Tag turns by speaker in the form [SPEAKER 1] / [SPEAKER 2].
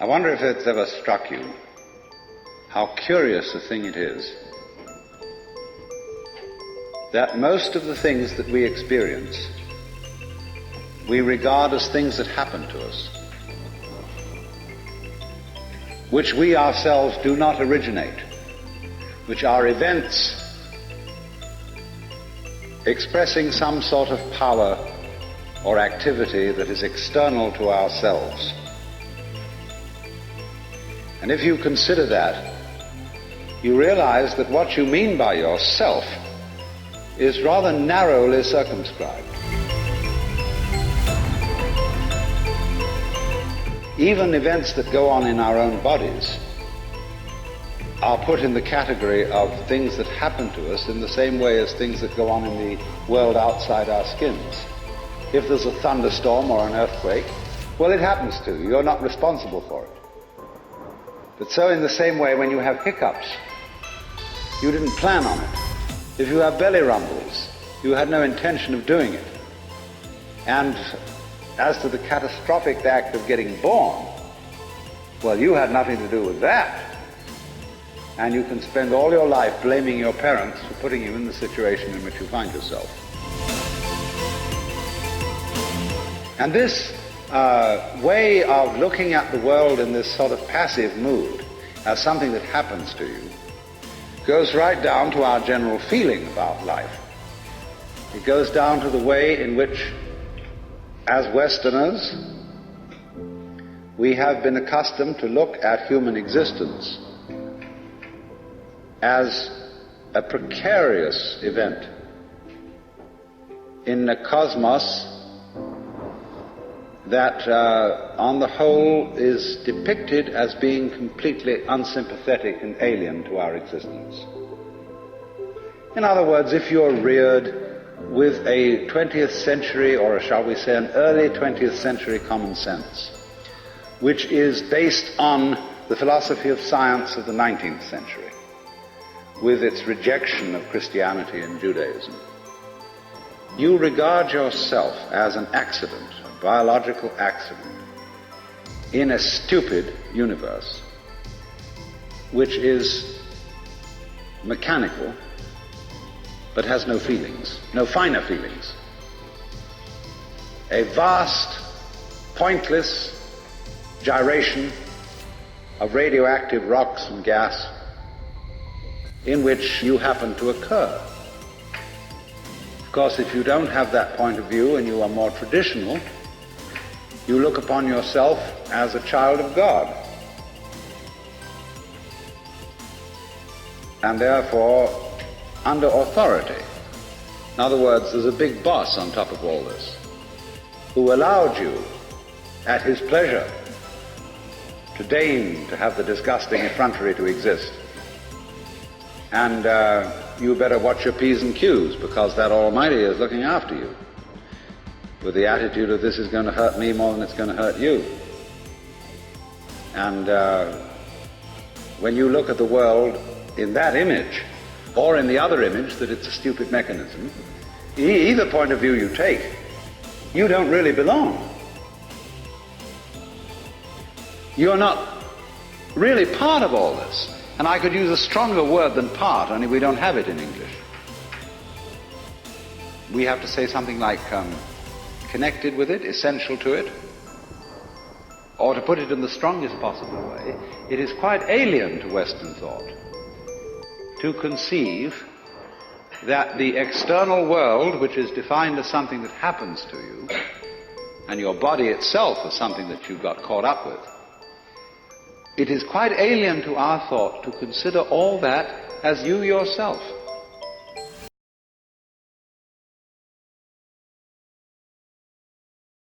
[SPEAKER 1] I wonder if it's ever struck you how curious a thing it is that most of the things that we experience we regard as things that happen to us, which we ourselves do not originate, which are events expressing some sort of power or activity that is external to ourselves. And if you consider that, you realize that what you mean by yourself is rather narrowly circumscribed. Even events that go on in our own bodies are put in the category of things that happen to us in the same way as things that go on in the world outside our skins. If there's a thunderstorm or an earthquake, well, it happens to you. You're not responsible for it. But so in the same way, when you have hiccups, you didn't plan on it. If you have belly rumbles, you had no intention of doing it. And as to the catastrophic act of getting born, well, you had nothing to do with that. And you can spend all your life blaming your parents for putting you in the situation in which you find yourself. And this way of looking at the world in this sort of passive mood as something that happens to you goes right down to our general feeling about life. It goes down to the way in which, as Westerners, we have been accustomed to look at human existence as a precarious event in a cosmos that, on the whole, is depicted as being completely unsympathetic and alien to our existence. In other words, if you're reared with a 20th century, or shall we say an early 20th century common sense, which is based on the philosophy of science of the 19th century, with its rejection of Christianity and Judaism, you regard yourself as an accident, a biological accident, in a stupid universe, which is mechanical, but has no feelings, no finer feelings. A vast, pointless gyration of radioactive rocks and gas in which you happen to occur. Of course, if you don't have that point of view and you are more traditional, you look upon yourself as a child of God. And therefore, under authority. In other words, there's a big boss on top of all this who allowed you, at his pleasure, to deign to have the disgusting effrontery to exist. And you better watch your P's and Q's, because that Almighty is looking after you with the attitude of this is going to hurt me more than it's going to hurt you. And when you look at the world in that image, or in the other image that it's a stupid mechanism, either point of view you take, you don't really belong. You're not really part of all this. And I could use a stronger word than part, only we don't have it in English. We have to say something like connected with it, essential to it. Or to put it in the strongest possible way, it is quite alien to Western thought to conceive that the external world, which is defined as something that happens to you, and your body itself as something that you got caught up with, it is quite alien to our thought to consider all that as you yourself.